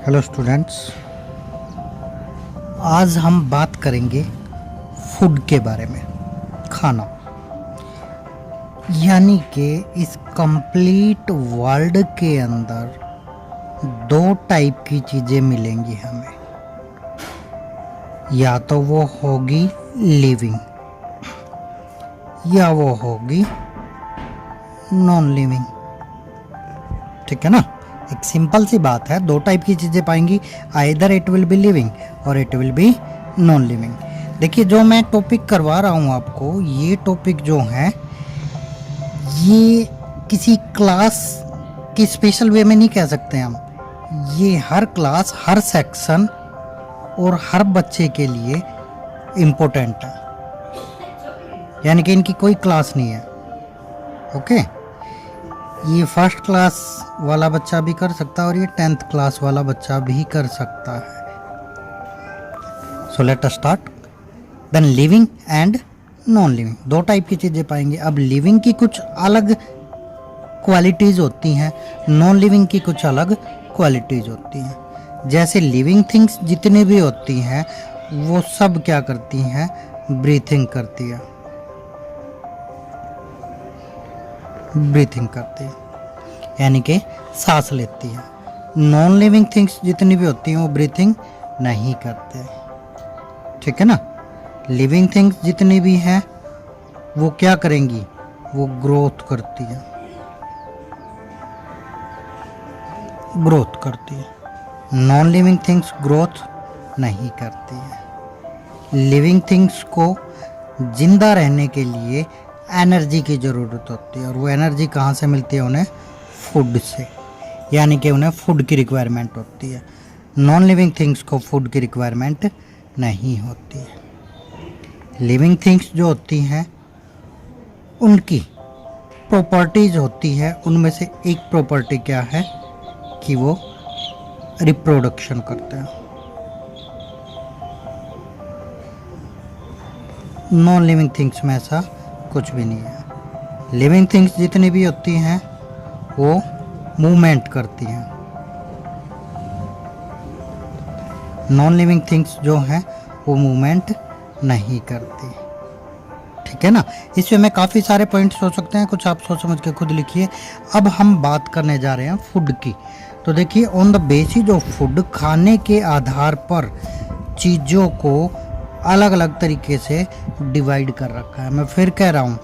Hello students, आज हम बात करेंगे फूड के बारे में। खाना यानी कि इस कंप्लीट वर्ल्ड के अंदर दो टाइप की चीज़ें मिलेंगी हमें। या तो वो होगी लिविंग या वो होगी नॉन लिविंग। ठीक है ना। एक सिंपल सी बात है, दो टाइप की चीज़ें पाएंगी, either it will be living और it will be non living. देखिए, जो मैं टॉपिक करवा रहा हूँ आपको, ये टॉपिक जो है ये किसी क्लास की स्पेशल वे में नहीं कह सकते हम। ये हर क्लास, हर सेक्शन और हर बच्चे के लिए इम्पोर्टेंट है, यानी कि इनकी कोई क्लास नहीं है। ओके, ये फर्स्ट क्लास वाला बच्चा भी कर सकता है और ये 10th क्लास वाला बच्चा भी कर सकता है। So let us start. Then living and non living, दो टाइप की चीज़ें पाएंगे। अब लिविंग की कुछ अलग क्वालिटीज़ होती हैं, नॉन लिविंग की कुछ अलग क्वालिटीज़ होती हैं। जैसे लिविंग थिंग्स जितनी भी होती हैं वो सब क्या करती हैं, ब्रीथिंग करती है, ब्रीथिंग करती है, यानी कि सांस लेती है। नॉन लिविंग थिंग्स जितनी भी होती हैं वो ब्रीथिंग नहीं करते। ठीक है ना। लिविंग थिंग्स जितनी भी हैं वो क्या करेंगी, वो ग्रोथ करती है, ग्रोथ करती है। नॉन लिविंग थिंग्स ग्रोथ नहीं करती है। लिविंग थिंग्स को जिंदा रहने के लिए एनर्जी की ज़रूरत होती है, और वो एनर्जी कहाँ से मिलती है, उन्हें फूड से, यानी कि उन्हें फूड की रिक्वायरमेंट होती है। नॉन लिविंग थिंग्स को फूड की रिक्वायरमेंट नहीं होती है। लिविंग थिंग्स जो होती हैं उनकी प्रॉपर्टीज होती है, उनमें से एक प्रॉपर्टी क्या है कि वो रिप्रोडक्शन करते हैं। नॉन लिविंग थिंग्स में ऐसा कुछ भी नहीं है। लिविंग थिंग्स जितनी भी होती हैं वो मूवमेंट करती हैं। नॉन लिविंग थिंग्स जो हैं वो मूवमेंट नहीं करती। ठीक है ना। इसमें में काफ़ी सारे पॉइंट्स हो सकते हैं, कुछ आप सोच समझ के खुद लिखिए। अब हम बात करने जा रहे हैं फूड की। तो देखिए, on the basis of food, खाने के आधार पर चीज़ों को अलग अलग तरीके से डिवाइड कर रखा है। मैं फिर कह रहा हूँ,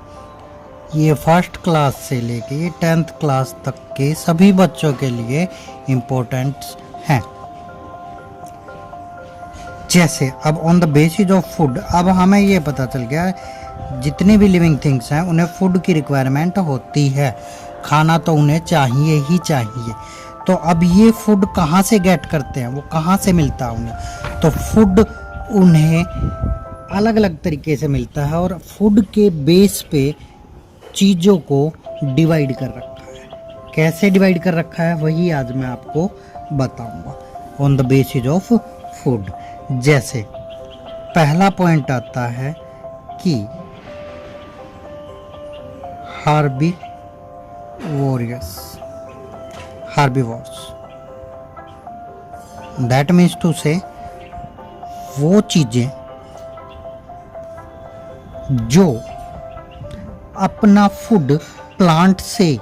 ये फर्स्ट क्लास से लेके ये 10th क्लास तक के सभी बच्चों के लिए इम्पोर्टेंट हैं। जैसे अब on the basis of food, अब हमें ये पता चल गया जितनी भी लिविंग थिंग्स हैं उन्हें फूड की रिक्वायरमेंट होती है, खाना तो उन्हें चाहिए ही चाहिए। तो अब ये फूड कहाँ से गेट करते हैं, वो कहाँ से मिलता है उन्हें, तो फूड उन्हें अलग अलग तरीके से मिलता है, और फूड के बेस पे चीज़ों को डिवाइड कर रखा है। कैसे डिवाइड कर रखा है वही आज मैं आपको बताऊंगा on the basis of food. जैसे पहला पॉइंट आता है कि herbivores, दैट मीन्स टू से वो चीज़ें जो अपना फूड प्लांट से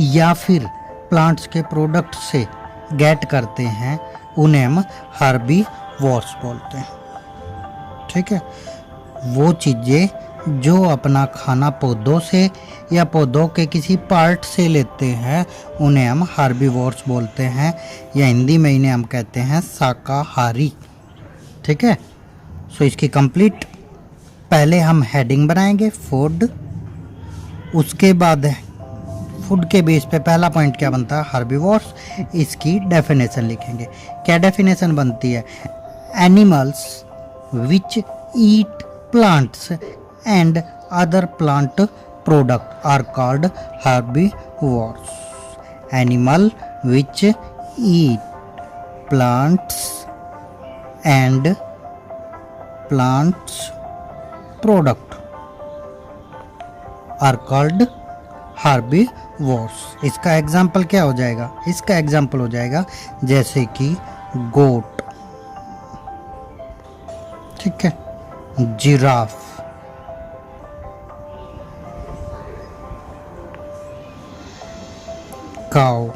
या फिर प्लांट्स के प्रोडक्ट से गेट करते हैं उन्हें हम हर्बीवोर्स बोलते हैं। ठीक है। वो चीज़ें जो अपना खाना पौधों से या पौधों के किसी पार्ट से लेते हैं उन्हें हम हर्बीवोर्स बोलते हैं, या हिंदी में इन्हें हम कहते हैं शाकाहारी। ठीक है। सो इसकी कंप्लीट पहले हम हेडिंग बनाएंगे फूड, उसके बाद फूड के बेस पे पहला पॉइंट क्या बनता है, हर्बीवोर्स। इसकी डेफिनेशन लिखेंगे। क्या डेफिनेशन बनती है, animals which eat plants and other plant product are called herbivores. Animal which eat plants and plants product are called herbivores. इसका एग्जाम्पल क्या हो जाएगा, इसका एग्जाम्पल हो जाएगा जैसे कि गोट, ठीक है, जिराफ, काउ,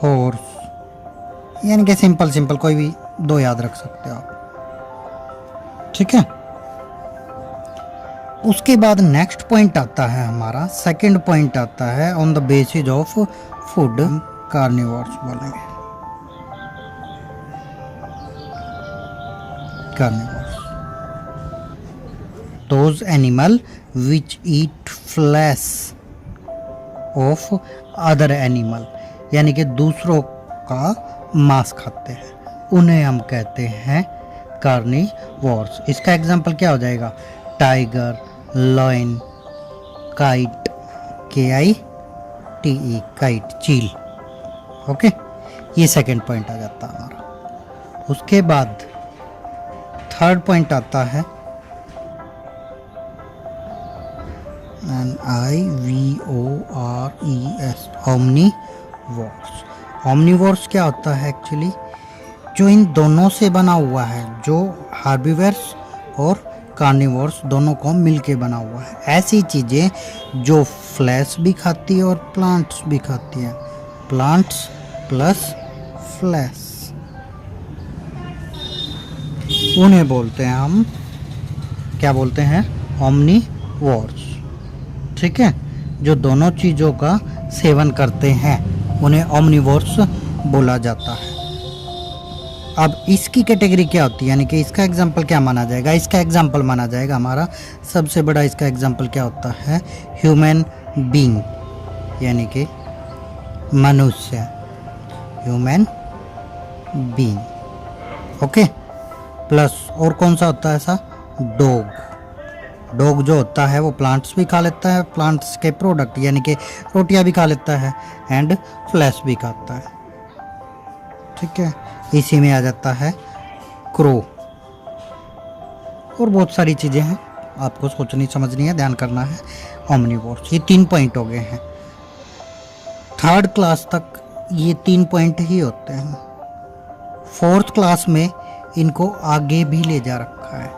हॉर्स, यानी कि सिंपल सिंपल कोई भी दो याद रख सकते हो आप, ठीक है। उसके बाद नेक्स्ट पॉइंट आता है हमारा, सेकंड पॉइंट आता है on the basis of food, carnivores बोलेंगे, carnivores, those animal which eat flesh of other animal, यानी कि दूसरों का मांस खाते हैं, उन्हें हम कहते हैं कार्निवोर्स। इसका एग्जांपल क्या हो जाएगा, tiger, lion, kite, KITE, kite, चील, ओके। ये सेकंड पॉइंट आ जाता है हमारा। उसके बाद थर्ड पॉइंट आता है OMNIVORES, ओमनीवोर्स। ओमनीवोर्स क्या होता है एक्चुअली, जो इन दोनों से बना हुआ है, जो हार्बिवर्स और कार्निवोर्स दोनों को मिलके बना हुआ है, ऐसी चीज़ें जो फ्लैश भी खाती है और प्लांट्स भी खाती है, प्लांट्स प्लस फ्लैश, उन्हें बोलते हैं हम, क्या बोलते हैं, ओमनीवोर्स, ठीक है। जो दोनों चीज़ों का सेवन करते हैं उन्हें ओमनीवोर्स बोला जाता है। अब इसकी कैटेगरी क्या होती है, यानी कि इसका एग्जाम्पल क्या माना जाएगा, इसका एग्जाम्पल माना जाएगा हमारा सबसे बड़ा, इसका एग्जाम्पल क्या होता है, ह्यूमन बीइंग, यानी कि मनुष्य, ह्यूमन बीइंग, ओके। प्लस और कौन सा होता है ऐसा, डॉग। डॉग जो होता है वो प्लांट्स भी खा लेता है, प्लांट्स के प्रोडक्ट यानी कि रोटियां भी खा लेता है, एंड फ्लैश भी खाता है, ठीक है। इसी में आ जाता है क्रो, और बहुत सारी चीज़ें हैं, आपको सोचनी समझनी है, ध्यान करना है। ओमनीवोर्स, ये 3 पॉइंट हो गए हैं। थर्ड क्लास तक ये 3 पॉइंट ही होते हैं। फोर्थ क्लास में इनको आगे भी ले जा रखा है,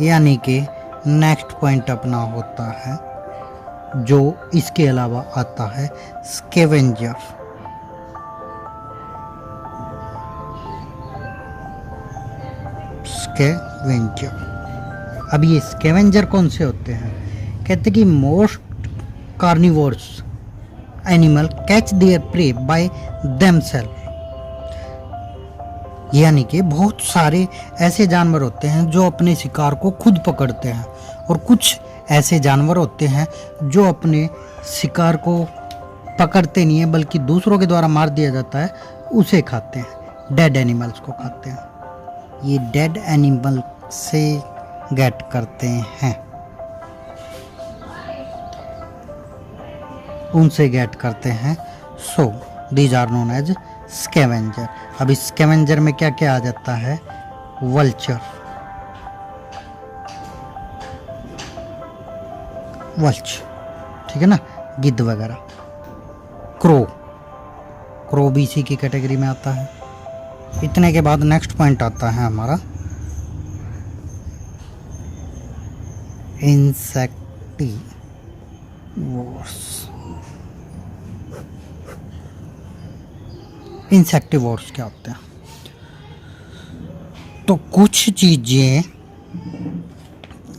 यानी कि नेक्स्ट पॉइंट अपना होता है जो इसके अलावा आता है, स्कैवेंजर। स्कैवेंजर, अब ये स्कैवेंजर कौन से होते हैं, कहते कि most carnivores animal catch their prey by themselves, यानी कि बहुत सारे ऐसे जानवर होते हैं जो अपने शिकार को खुद पकड़ते हैं, और कुछ ऐसे जानवर होते हैं जो अपने शिकार को पकड़ते नहीं है बल्कि दूसरों के द्वारा मार दिया जाता है उसे खाते हैं, डेड एनिमल्स को खाते हैं। ये डेड एनिमल से गेट करते हैं, उनसे गेट करते हैं, so these are known as scavenger. अब इस स्कैवेंजर में क्या क्या आ जाता है, वल्चर, ठीक है ना, गिद्ध वगैरह, क्रो, क्रो भी इसी की कैटेगरी में आता है। इतने के बाद नेक्स्ट पॉइंट आता है हमारा इंसेक्टिवोर्स। इंसेक्टिवोर्स क्या होते हैं, तो कुछ चीजें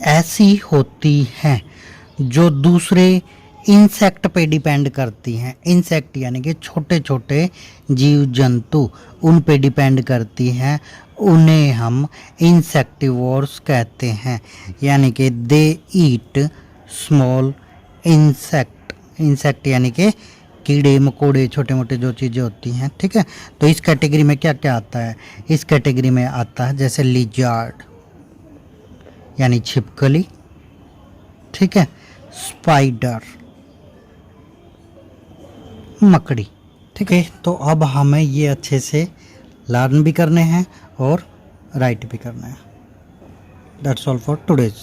ऐसी होती हैं जो दूसरे इंसेक्ट पे डिपेंड करती हैं। इंसेक्ट यानी कि छोटे छोटे जीव जंतु, उन पे डिपेंड करती हैं, उन्हें हम इंसेक्टिवोर्स कहते हैं, यानी कि दे ईट स्मॉल इंसेक्ट। इंसेक्ट यानी कि कीड़े मकोड़े, छोटे मोटे जो चीज़ें होती हैं, ठीक है। तो इस कैटेगरी में क्या क्या आता है, इस कैटेगरी में आता है जैसे लिजार्ड यानी छिपकली, ठीक है, स्पाइडर मकड़ी, ठीक है। तो अब हमें ये अच्छे से लर्न भी करने हैं और राइट भी करना है। That's all for today's.